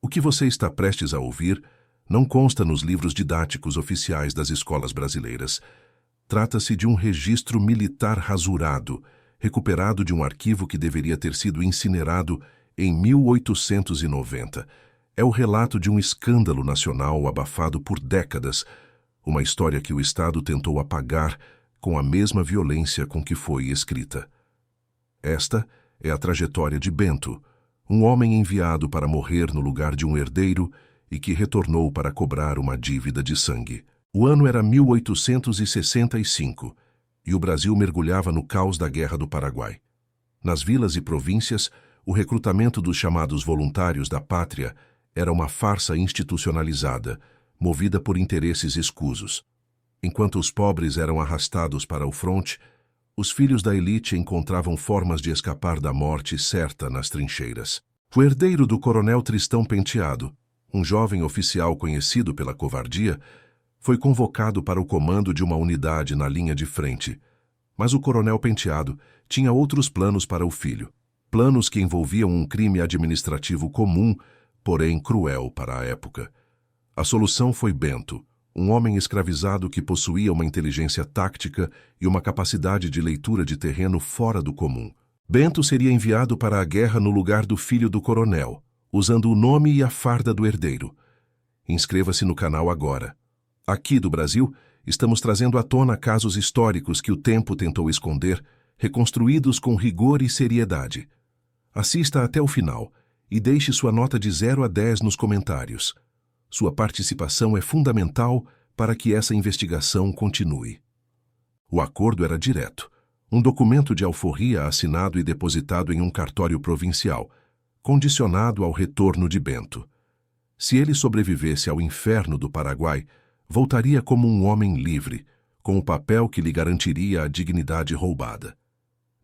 O que você está prestes a ouvir não consta nos livros didáticos oficiais das escolas brasileiras. Trata-se de um registro militar rasurado, recuperado de um arquivo que deveria ter sido incinerado em 1890. É o relato de um escândalo nacional abafado por décadas, uma história que o Estado tentou apagar com a mesma violência com que foi escrita. Esta é a trajetória de Bento, um homem enviado para morrer no lugar de um herdeiro e que retornou para cobrar uma dívida de sangue. O ano era 1865 e o Brasil mergulhava no caos da Guerra do Paraguai. Nas vilas e províncias, o recrutamento dos chamados voluntários da pátria era uma farsa institucionalizada, movida por interesses escusos. Enquanto os pobres eram arrastados para o fronte, os filhos da elite encontravam formas de escapar da morte certa nas trincheiras. O herdeiro do coronel Tristão Penteado, um jovem oficial conhecido pela covardia, foi convocado para o comando de uma unidade na linha de frente. Mas o coronel Penteado tinha outros planos para o filho. Planos que envolviam um crime administrativo comum, porém cruel para a época. A solução foi Bento, um homem escravizado que possuía uma inteligência tática e uma capacidade de leitura de terreno fora do comum. Bento seria enviado para a guerra no lugar do filho do coronel, usando o nome e a farda do herdeiro. Inscreva-se no canal agora. Aqui do Brasil, estamos trazendo à tona casos históricos que o tempo tentou esconder, reconstruídos com rigor e seriedade. Assista até o final e deixe sua nota de 0 a 10 nos comentários. Sua participação é fundamental para que essa investigação continue. O acordo era direto, um documento de alforria assinado e depositado em um cartório provincial, condicionado ao retorno de Bento. Se ele sobrevivesse ao inferno do Paraguai, voltaria como um homem livre, com o papel que lhe garantiria a dignidade roubada.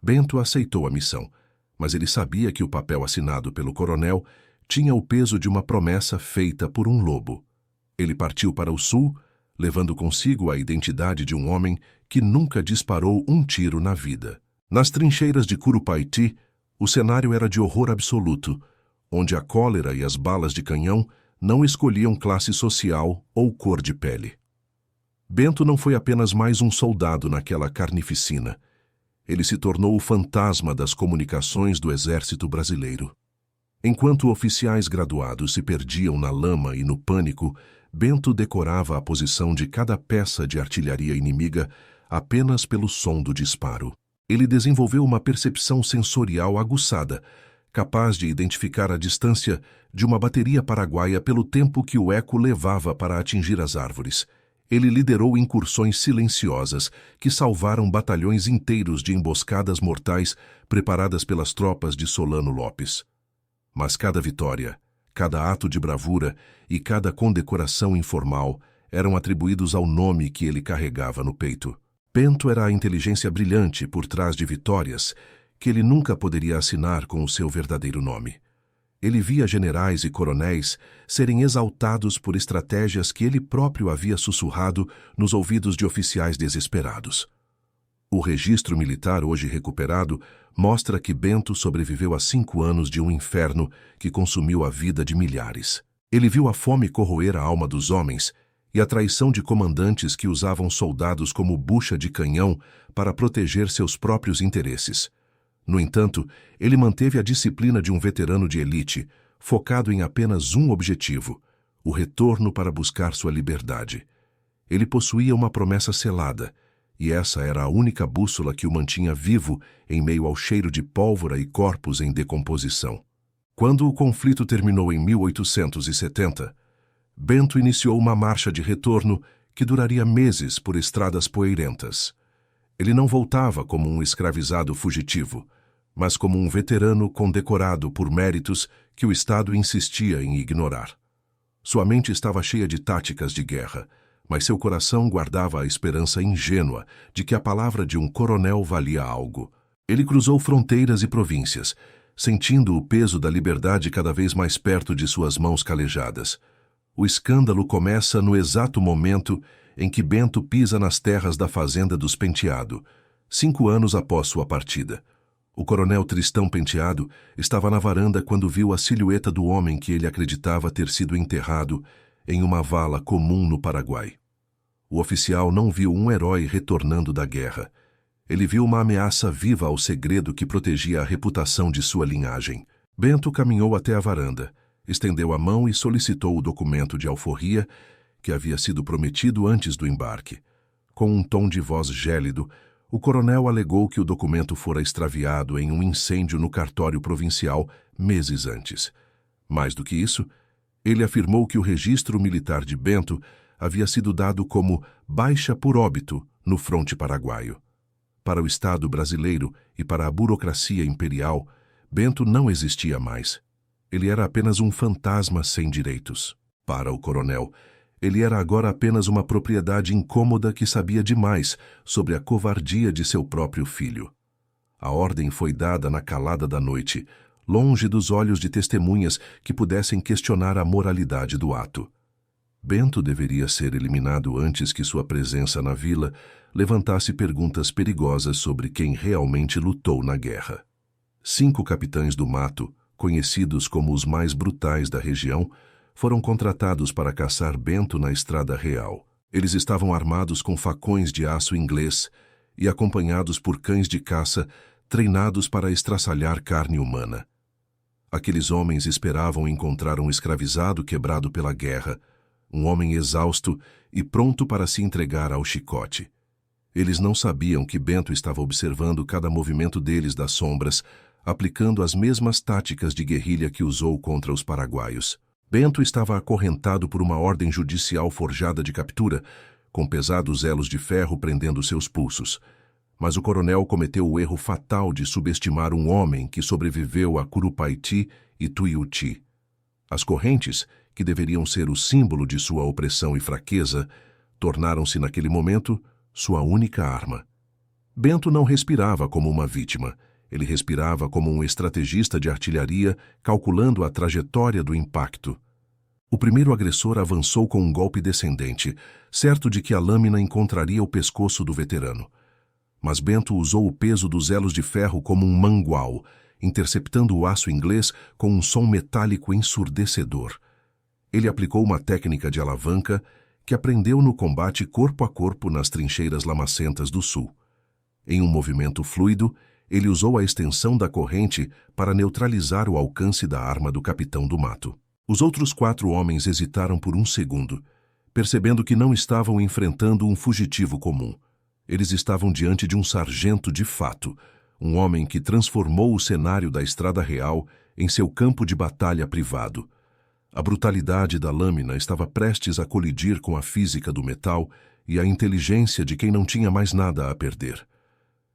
Bento aceitou a missão, mas ele sabia que o papel assinado pelo coronel tinha o peso de uma promessa feita por um lobo. Ele partiu para o sul, levando consigo a identidade de um homem que nunca disparou um tiro na vida. Nas trincheiras de Curupaiti, o cenário era de horror absoluto, onde a cólera e as balas de canhão não escolhiam classe social ou cor de pele. Bento não foi apenas mais um soldado naquela carnificina. Ele se tornou o fantasma das comunicações do exército brasileiro. Enquanto oficiais graduados se perdiam na lama e no pânico, Bento decorava a posição de cada peça de artilharia inimiga apenas pelo som do disparo. Ele desenvolveu uma percepção sensorial aguçada, capaz de identificar a distância de uma bateria paraguaia pelo tempo que o eco levava para atingir as árvores. Ele liderou incursões silenciosas que salvaram batalhões inteiros de emboscadas mortais preparadas pelas tropas de Solano Lopes. Mas cada vitória, cada ato de bravura e cada condecoração informal eram atribuídos ao nome que ele carregava no peito. Bento era a inteligência brilhante por trás de vitórias que ele nunca poderia assinar com o seu verdadeiro nome. Ele via generais e coronéis serem exaltados por estratégias que ele próprio havia sussurrado nos ouvidos de oficiais desesperados. O registro militar hoje recuperado mostra que Bento sobreviveu a 5 anos de um inferno que consumiu a vida de milhares. Ele viu a fome corroer a alma dos homens e a traição de comandantes que usavam soldados como bucha de canhão para proteger seus próprios interesses. No entanto, ele manteve a disciplina de um veterano de elite, focado em apenas um objetivo: o retorno para buscar sua liberdade. Ele possuía uma promessa selada, e essa era a única bússola que o mantinha vivo em meio ao cheiro de pólvora e corpos em decomposição. Quando o conflito terminou em 1870, Bento iniciou uma marcha de retorno que duraria meses por estradas poeirentas. Ele não voltava como um escravizado fugitivo, mas como um veterano condecorado por méritos que o Estado insistia em ignorar. Sua mente estava cheia de táticas de guerra, mas seu coração guardava a esperança ingênua de que a palavra de um coronel valia algo. Ele cruzou fronteiras e províncias, sentindo o peso da liberdade cada vez mais perto de suas mãos calejadas. O escândalo começa no exato momento em que Bento pisa nas terras da fazenda dos Penteado, 5 anos após sua partida. O coronel Tristão Penteado estava na varanda quando viu a silhueta do homem que ele acreditava ter sido enterrado em uma vala comum no Paraguai. O oficial não viu um herói retornando da guerra. Ele viu uma ameaça viva ao segredo que protegia a reputação de sua linhagem. Bento caminhou até a varanda, estendeu a mão e solicitou o documento de alforria que havia sido prometido antes do embarque. Com um tom de voz gélido, o coronel alegou que o documento fora extraviado em um incêndio no cartório provincial meses antes. Mais do que isso, ele afirmou que o registro militar de Bento havia sido dado como baixa por óbito no fronte paraguaio. Para o Estado brasileiro e para a burocracia imperial, Bento não existia mais. Ele era apenas um fantasma sem direitos. Para o coronel, ele era agora apenas uma propriedade incômoda que sabia demais sobre a covardia de seu próprio filho. A ordem foi dada na calada da noite, longe dos olhos de testemunhas que pudessem questionar a moralidade do ato. Bento deveria ser eliminado antes que sua presença na vila levantasse perguntas perigosas sobre quem realmente lutou na guerra. 5 capitães do mato, conhecidos como os mais brutais da região, foram contratados para caçar Bento na Estrada Real. Eles estavam armados com facões de aço inglês e acompanhados por cães de caça treinados para estraçalhar carne humana. Aqueles homens esperavam encontrar um escravizado quebrado pela guerra, um homem exausto e pronto para se entregar ao chicote. Eles não sabiam que Bento estava observando cada movimento deles das sombras, aplicando as mesmas táticas de guerrilha que usou contra os paraguaios. Bento estava acorrentado por uma ordem judicial forjada de captura, com pesados elos de ferro prendendo seus pulsos. Mas o coronel cometeu o erro fatal de subestimar um homem que sobreviveu a Curupaiti e Tuiuti. As correntes, que deveriam ser o símbolo de sua opressão e fraqueza, tornaram-se naquele momento sua única arma. Bento não respirava como uma vítima. Ele respirava como um estrategista de artilharia, calculando a trajetória do impacto. O primeiro agressor avançou com um golpe descendente, certo de que a lâmina encontraria o pescoço do veterano. Mas Bento usou o peso dos elos de ferro como um mangual, interceptando o aço inglês com um som metálico ensurdecedor. Ele aplicou uma técnica de alavanca que aprendeu no combate corpo a corpo nas trincheiras lamacentas do sul. Em um movimento fluido, ele usou a extensão da corrente para neutralizar o alcance da arma do capitão do mato. Os outros 4 homens hesitaram por um segundo, percebendo que não estavam enfrentando um fugitivo comum. Eles estavam diante de um sargento de fato, um homem que transformou o cenário da Estrada Real em seu campo de batalha privado. A brutalidade da lâmina estava prestes a colidir com a física do metal e a inteligência de quem não tinha mais nada a perder.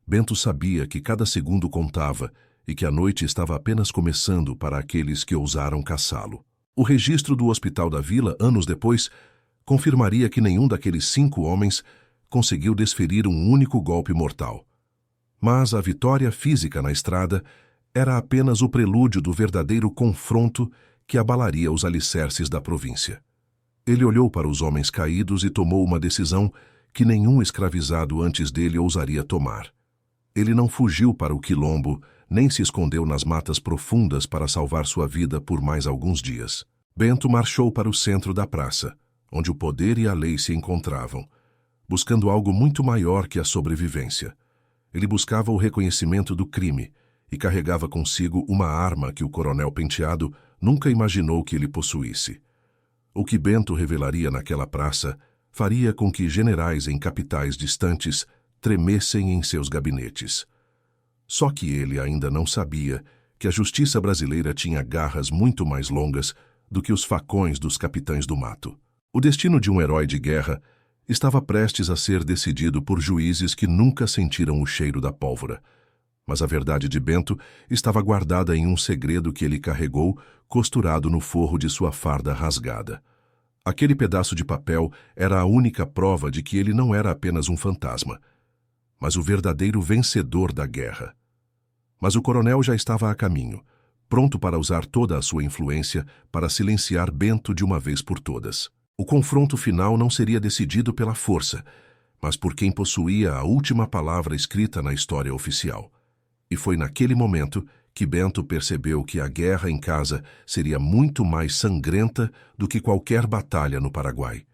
Bento sabia que cada segundo contava e que a noite estava apenas começando para aqueles que ousaram caçá-lo. O registro do hospital da vila, anos depois, confirmaria que nenhum daqueles 5 homens conseguiu desferir um único golpe mortal. Mas a vitória física na estrada era apenas o prelúdio do verdadeiro confronto que abalaria os alicerces da província. Ele olhou para os homens caídos e tomou uma decisão que nenhum escravizado antes dele ousaria tomar. Ele não fugiu para o quilombo, nem se escondeu nas matas profundas para salvar sua vida por mais alguns dias. Bento marchou para o centro da praça, onde o poder e a lei se encontravam, buscando algo muito maior que a sobrevivência. Ele buscava o reconhecimento do crime e carregava consigo uma arma que o coronel Penteado nunca imaginou que ele possuísse. O que Bento revelaria naquela praça faria com que generais em capitais distantes tremessem em seus gabinetes. Só que ele ainda não sabia que a justiça brasileira tinha garras muito mais longas do que os facões dos capitães do mato. O destino de um herói de guerra estava prestes a ser decidido por juízes que nunca sentiram o cheiro da pólvora. Mas a verdade de Bento estava guardada em um segredo que ele carregou, costurado no forro de sua farda rasgada. Aquele pedaço de papel era a única prova de que ele não era apenas um fantasma, mas o verdadeiro vencedor da guerra. Mas o coronel já estava a caminho, pronto para usar toda a sua influência para silenciar Bento de uma vez por todas. O confronto final não seria decidido pela força, mas por quem possuía a última palavra escrita na história oficial. E foi naquele momento que Bento percebeu que a guerra em casa seria muito mais sangrenta do que qualquer batalha no Paraguai.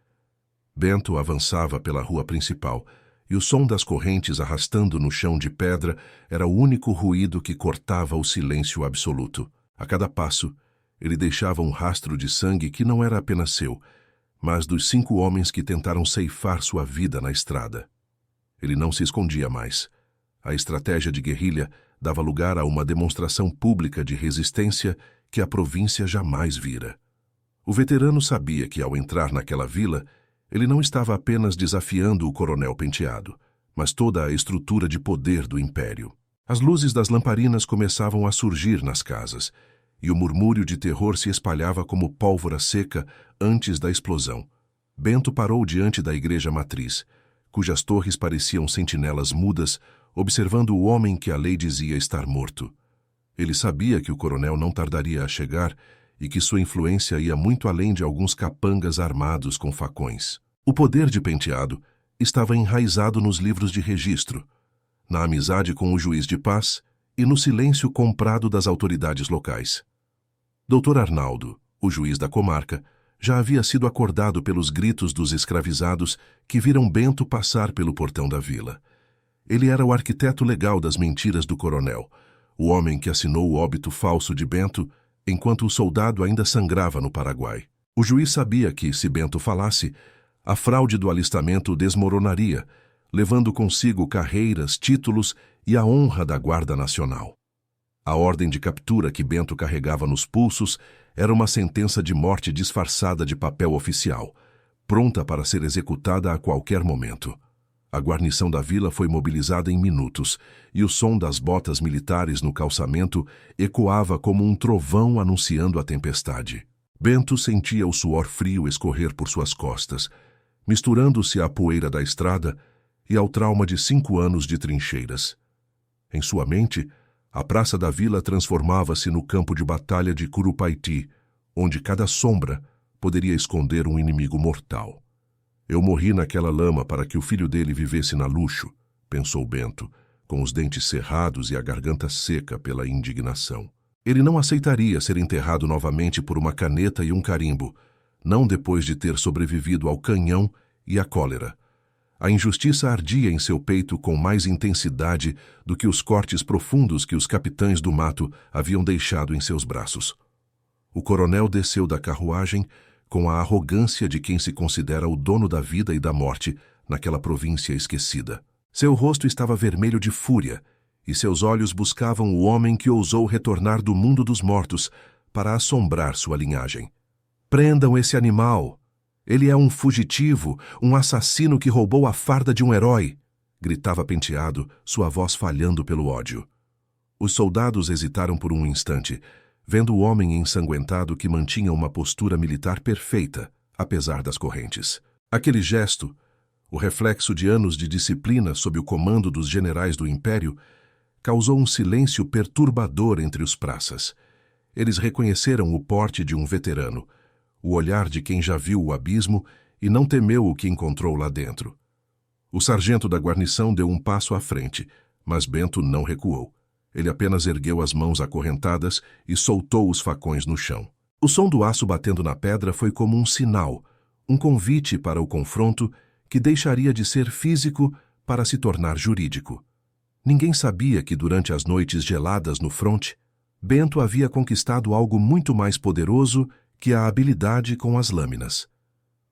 Bento avançava pela rua principal, e o som das correntes arrastando no chão de pedra era o único ruído que cortava o silêncio absoluto. A cada passo, ele deixava um rastro de sangue que não era apenas seu, mas dos 5 homens que tentaram ceifar sua vida na estrada. Ele não se escondia mais. A estratégia de guerrilha dava lugar a uma demonstração pública de resistência que a província jamais vira. O veterano sabia que, ao entrar naquela vila, ele não estava apenas desafiando o coronel Penteado, mas toda a estrutura de poder do império. As luzes das lamparinas começavam a surgir nas casas, e o murmúrio de terror se espalhava como pólvora seca antes da explosão. Bento parou diante da igreja matriz, cujas torres pareciam sentinelas mudas, observando o homem que a lei dizia estar morto. Ele sabia que o coronel não tardaria a chegar e que sua influência ia muito além de alguns capangas armados com facões. O poder de Penteado estava enraizado nos livros de registro, na amizade com o juiz de paz e no silêncio comprado das autoridades locais. Dr. Arnaldo, o juiz da comarca, já havia sido acordado pelos gritos dos escravizados que viram Bento passar pelo portão da vila. Ele era o arquiteto legal das mentiras do coronel, o homem que assinou o óbito falso de Bento enquanto o soldado ainda sangrava no Paraguai. O juiz sabia que, se Bento falasse, a fraude do alistamento desmoronaria, levando consigo carreiras, títulos e a honra da Guarda Nacional. A ordem de captura que Bento carregava nos pulsos era uma sentença de morte disfarçada de papel oficial, pronta para ser executada a qualquer momento. A guarnição da vila foi mobilizada em minutos, e o som das botas militares no calçamento ecoava como um trovão anunciando a tempestade. Bento sentia o suor frio escorrer por suas costas, misturando-se à poeira da estrada e ao trauma de 5 anos de trincheiras. Em sua mente, a praça da vila transformava-se no campo de batalha de Curupaiti, onde cada sombra poderia esconder um inimigo mortal. Eu morri naquela lama para que o filho dele vivesse na luxo, pensou Bento, com os dentes cerrados e a garganta seca pela indignação. Ele não aceitaria ser enterrado novamente por uma caneta e um carimbo, não depois de ter sobrevivido ao canhão e à cólera. A injustiça ardia em seu peito com mais intensidade do que os cortes profundos que os capitães do mato haviam deixado em seus braços. O coronel desceu da carruagem com a arrogância de quem se considera o dono da vida e da morte naquela província esquecida. Seu rosto estava vermelho de fúria, e seus olhos buscavam o homem que ousou retornar do mundo dos mortos para assombrar sua linhagem. Prendam esse animal! Ele é um fugitivo, um assassino que roubou a farda de um herói! Gritava Penteado, sua voz falhando pelo ódio. Os soldados hesitaram por um instante, vendo o homem ensanguentado que mantinha uma postura militar perfeita, apesar das correntes. Aquele gesto, o reflexo de anos de disciplina sob o comando dos generais do Império, causou um silêncio perturbador entre os praças. Eles reconheceram o porte de um veterano, o olhar de quem já viu o abismo e não temeu o que encontrou lá dentro. O sargento da guarnição deu um passo à frente, mas Bento não recuou. Ele apenas ergueu as mãos acorrentadas e soltou os facões no chão. O som do aço batendo na pedra foi como um sinal, um convite para o confronto que deixaria de ser físico para se tornar jurídico. Ninguém sabia que durante as noites geladas no fronte, Bento havia conquistado algo muito mais poderoso que a habilidade com as lâminas.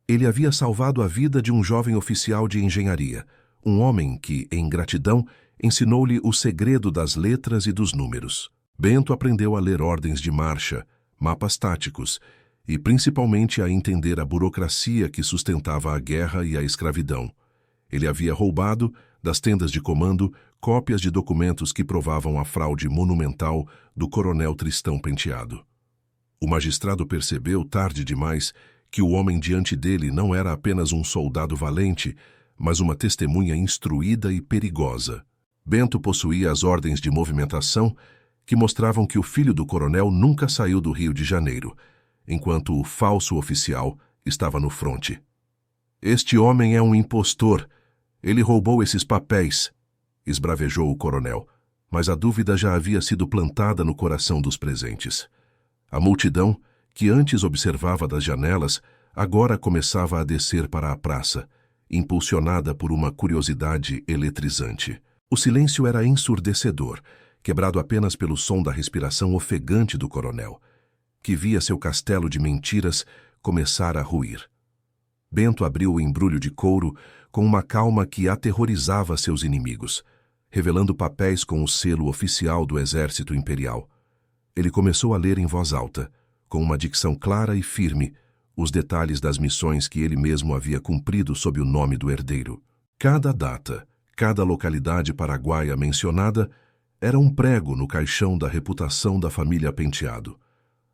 Ele havia salvado a vida de um jovem oficial de engenharia, um homem que, em gratidão, ensinou-lhe o segredo das letras e dos números. Bento aprendeu a ler ordens de marcha, mapas táticos e principalmente a entender a burocracia que sustentava a guerra e a escravidão. Ele havia roubado, das tendas de comando, cópias de documentos que provavam a fraude monumental do coronel Tristão Penteado. O magistrado percebeu, tarde demais, que o homem diante dele não era apenas um soldado valente, mas uma testemunha instruída e perigosa. Bento possuía as ordens de movimentação que mostravam que o filho do coronel nunca saiu do Rio de Janeiro, enquanto o falso oficial estava no fronte. Este homem é um impostor. Ele roubou esses papéis, esbravejou o coronel, Mas a dúvida já havia sido plantada no coração dos presentes. A multidão, que antes observava das janelas, agora começava a descer para a praça, impulsionada por uma curiosidade eletrizante. O silêncio era ensurdecedor, quebrado apenas pelo som da respiração ofegante do coronel, que via seu castelo de mentiras começar a ruir. Bento abriu o embrulho de couro com uma calma que aterrorizava seus inimigos, revelando papéis com o selo oficial do Exército Imperial. Ele começou a ler em voz alta, com uma dicção clara e firme, os detalhes das missões que ele mesmo havia cumprido sob o nome do herdeiro. Cada data, cada localidade paraguaia mencionada era um prego no caixão da reputação da família Penteado.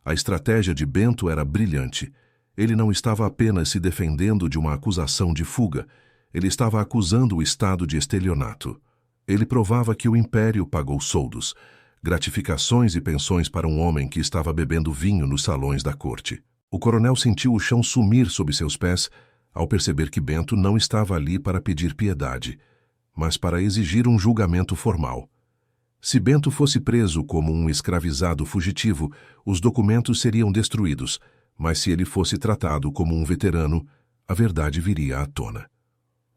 A estratégia de Bento era brilhante. Ele não estava apenas se defendendo de uma acusação de fuga, ele estava acusando o Estado de estelionato. Ele provava que o Império pagou soldos, gratificações e pensões para um homem que estava bebendo vinho nos salões da corte. O coronel sentiu o chão sumir sob seus pés ao perceber que Bento não estava ali para pedir piedade, mas para exigir um julgamento formal. Se Bento fosse preso como um escravizado fugitivo, os documentos seriam destruídos, mas se ele fosse tratado como um veterano, a verdade viria à tona.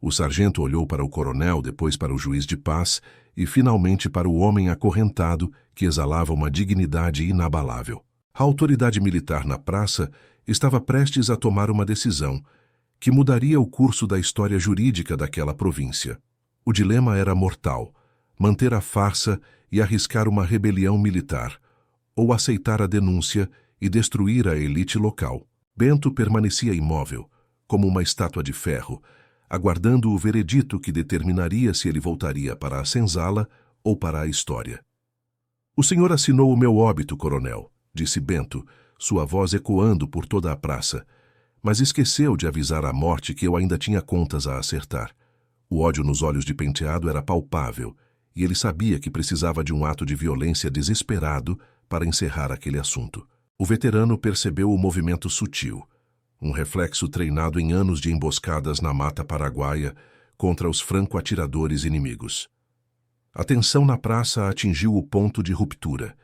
O sargento olhou para o coronel, depois para o juiz de paz e finalmente para o homem acorrentado que exalava uma dignidade inabalável. A autoridade militar na praça estava prestes a tomar uma decisão que mudaria o curso da história jurídica daquela província. O dilema era mortal: manter a farsa e arriscar uma rebelião militar, ou aceitar a denúncia e destruir a elite local. Bento permanecia imóvel, como uma estátua de ferro, aguardando o veredito que determinaria se ele voltaria para a senzala ou para a história. "O senhor assinou o meu óbito, coronel", disse Bento, sua voz ecoando por toda a praça, mas esqueceu de avisar à morte que eu ainda tinha contas a acertar. O ódio nos olhos de Penteado era palpável, e ele sabia que precisava de um ato de violência desesperado para encerrar aquele assunto. O veterano percebeu o movimento sutil, um reflexo treinado em anos de emboscadas na mata paraguaia contra os franco-atiradores inimigos. A tensão na praça atingiu o ponto de ruptura,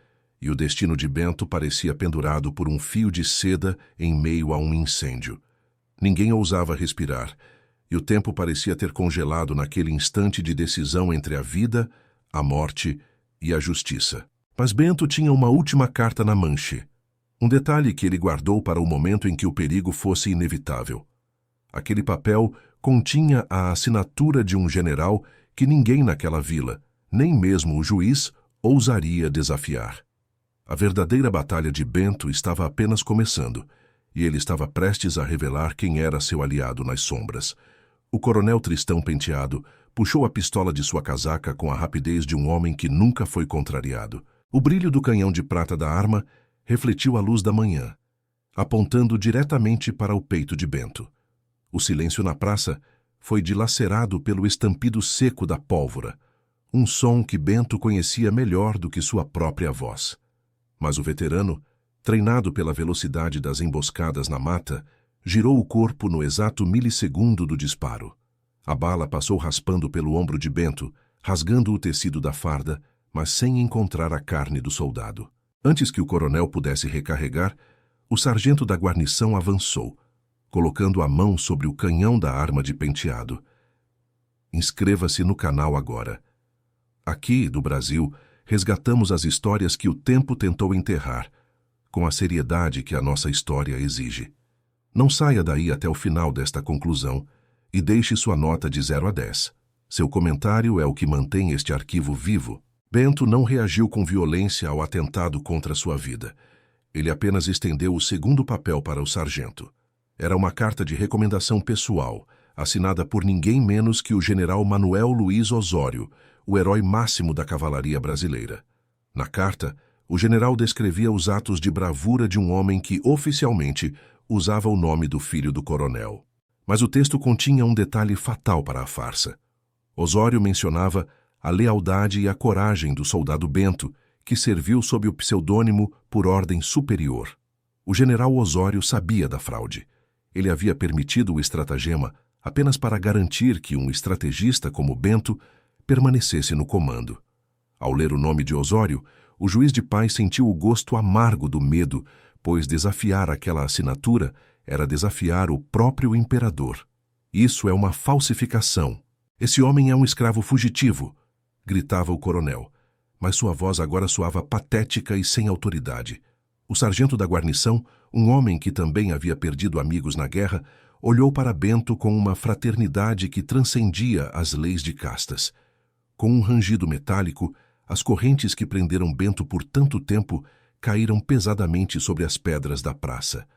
e o destino de Bento parecia pendurado por um fio de seda em meio a um incêndio. Ninguém ousava respirar, e o tempo parecia ter congelado naquele instante de decisão entre a vida, a morte e a justiça. Mas Bento tinha uma última carta na manche, um detalhe que ele guardou para o momento em que o perigo fosse inevitável. Aquele papel continha a assinatura de um general que ninguém naquela vila, nem mesmo o juiz, ousaria desafiar. A verdadeira batalha de Bento estava apenas começando, e ele estava prestes a revelar quem era seu aliado nas sombras. O coronel Tristão Penteado puxou a pistola de sua casaca com a rapidez de um homem que nunca foi contrariado. O brilho do canhão de prata da arma refletiu a luz da manhã, apontando diretamente para o peito de Bento. O silêncio na praça foi dilacerado pelo estampido seco da pólvora, um som que Bento conhecia melhor do que sua própria voz. Mas o veterano, treinado pela velocidade das emboscadas na mata, girou o corpo no exato milissegundo do disparo. A bala passou raspando pelo ombro de Bento, rasgando o tecido da farda, mas sem encontrar a carne do soldado. Antes que o coronel pudesse recarregar, o sargento da guarnição avançou, colocando a mão sobre o canhão da arma de Penteado. Inscreva-se no canal agora. Aqui, do Brasil, resgatamos as histórias que o tempo tentou enterrar, com a seriedade que a nossa história exige. Não saia daí até o final desta conclusão e deixe sua nota de 0 a 10. Seu comentário é o que mantém este arquivo vivo. Bento não reagiu com violência ao atentado contra sua vida. Ele apenas estendeu o segundo papel para o sargento. Era uma carta de recomendação pessoal, assinada por ninguém menos que o general Manuel Luiz Osório, o herói máximo da cavalaria brasileira. Na carta, o general descrevia os atos de bravura de um homem que, oficialmente, usava o nome do filho do coronel. Mas o texto continha um detalhe fatal para a farsa. Osório mencionava a lealdade e a coragem do soldado Bento, que serviu sob o pseudônimo por ordem superior. O general Osório sabia da fraude. Ele havia permitido o estratagema apenas para garantir que um estrategista como Bento permanecesse no comando. Ao ler o nome de Osório, o juiz de paz sentiu o gosto amargo do medo, pois desafiar aquela assinatura era desafiar o próprio imperador. Isso é uma falsificação. Esse homem é um escravo fugitivo, gritava o coronel, mas sua voz agora soava patética e sem autoridade. O sargento da guarnição, um homem que também havia perdido amigos na guerra, olhou para Bento com uma fraternidade que transcendia as leis de castas. Com um rangido metálico, as correntes que prenderam Bento por tanto tempo caíram pesadamente sobre as pedras da praça.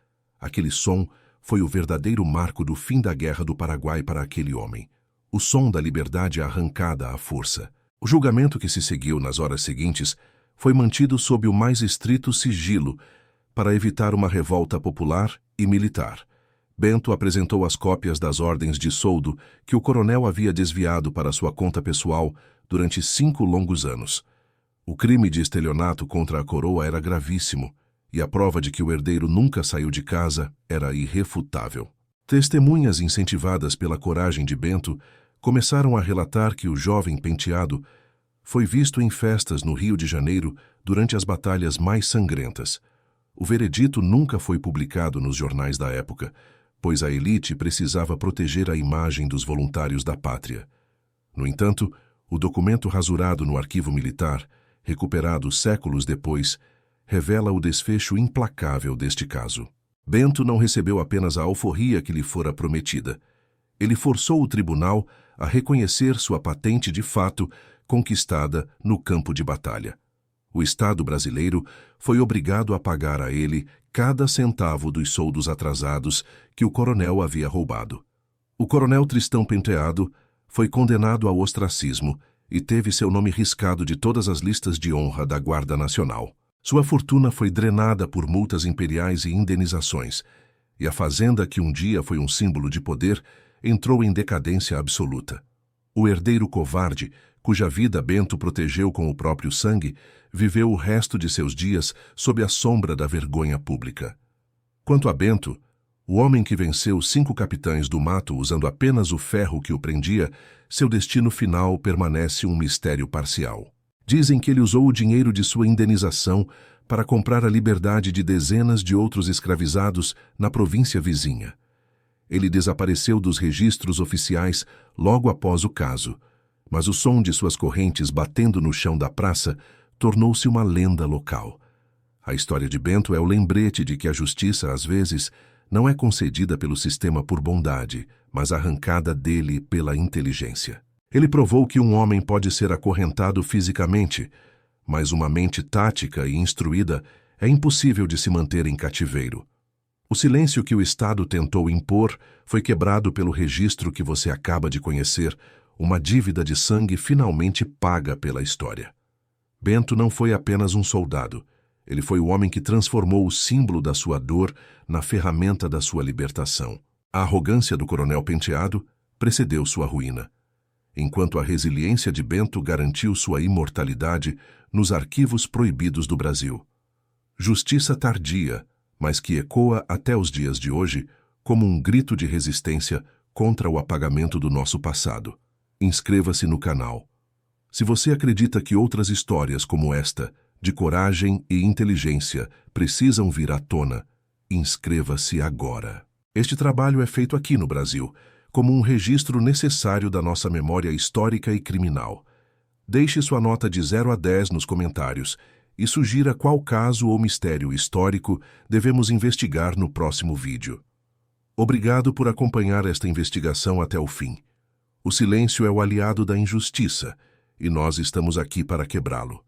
Aquele som foi o verdadeiro marco do fim da Guerra do Paraguai para aquele homem. O som da liberdade arrancada à força. O julgamento que se seguiu nas horas seguintes foi mantido sob o mais estrito sigilo para evitar uma revolta popular e militar. Bento apresentou as cópias das ordens de soldo que o coronel havia desviado para sua conta pessoal durante 5 longos anos. O crime de estelionato contra a coroa era gravíssimo, e a prova de que o herdeiro nunca saiu de casa era irrefutável. Testemunhas incentivadas pela coragem de Bento começaram a relatar que o jovem Penteado foi visto em festas no Rio de Janeiro durante as batalhas mais sangrentas. O veredito nunca foi publicado nos jornais da época, pois a elite precisava proteger a imagem dos voluntários da pátria. No entanto, o documento rasurado no arquivo militar, recuperado séculos depois, revela o desfecho implacável deste caso. Bento não recebeu apenas a alforria que lhe fora prometida. Ele forçou o tribunal a reconhecer sua patente de fato conquistada no campo de batalha. O Estado brasileiro foi obrigado a pagar a ele cada centavo dos soldos atrasados que o coronel havia roubado. O coronel Tristão Penteado foi condenado ao ostracismo e teve seu nome riscado de todas as listas de honra da Guarda Nacional. Sua fortuna foi drenada por multas imperiais e indenizações, e a fazenda, que um dia foi um símbolo de poder, entrou em decadência absoluta. O herdeiro covarde, cuja vida Bento protegeu com o próprio sangue, viveu o resto de seus dias sob a sombra da vergonha pública. Quanto a Bento, o homem que venceu 5 capitães do mato usando apenas o ferro que o prendia, seu destino final permanece um mistério parcial. Dizem que ele usou o dinheiro de sua indenização para comprar a liberdade de dezenas de outros escravizados na província vizinha. Ele desapareceu dos registros oficiais logo após o caso, mas o som de suas correntes batendo no chão da praça tornou-se uma lenda local. A história de Bento é o lembrete de que a justiça, às vezes, não é concedida pelo sistema por bondade, mas arrancada dele pela inteligência. Ele provou que um homem pode ser acorrentado fisicamente, mas uma mente tática e instruída é impossível de se manter em cativeiro. O silêncio que o Estado tentou impor foi quebrado pelo registro que você acaba de conhecer, uma dívida de sangue finalmente paga pela história. Bento não foi apenas um soldado. Ele foi o homem que transformou o símbolo da sua dor na ferramenta da sua libertação. A arrogância do coronel Penteado precedeu sua ruína, enquanto a resiliência de Bento garantiu sua imortalidade nos arquivos proibidos do Brasil. Justiça tardia, mas que ecoa até os dias de hoje como um grito de resistência contra o apagamento do nosso passado. Inscreva-se no canal. Se você acredita que outras histórias como esta, de coragem e inteligência, precisam vir à tona, inscreva-se agora. Este trabalho é feito aqui no Brasil, como um registro necessário da nossa memória histórica e criminal. Deixe sua nota de 0 a 10 nos comentários e sugira qual caso ou mistério histórico devemos investigar no próximo vídeo. Obrigado por acompanhar esta investigação até o fim. O silêncio é o aliado da injustiça, e nós estamos aqui para quebrá-lo.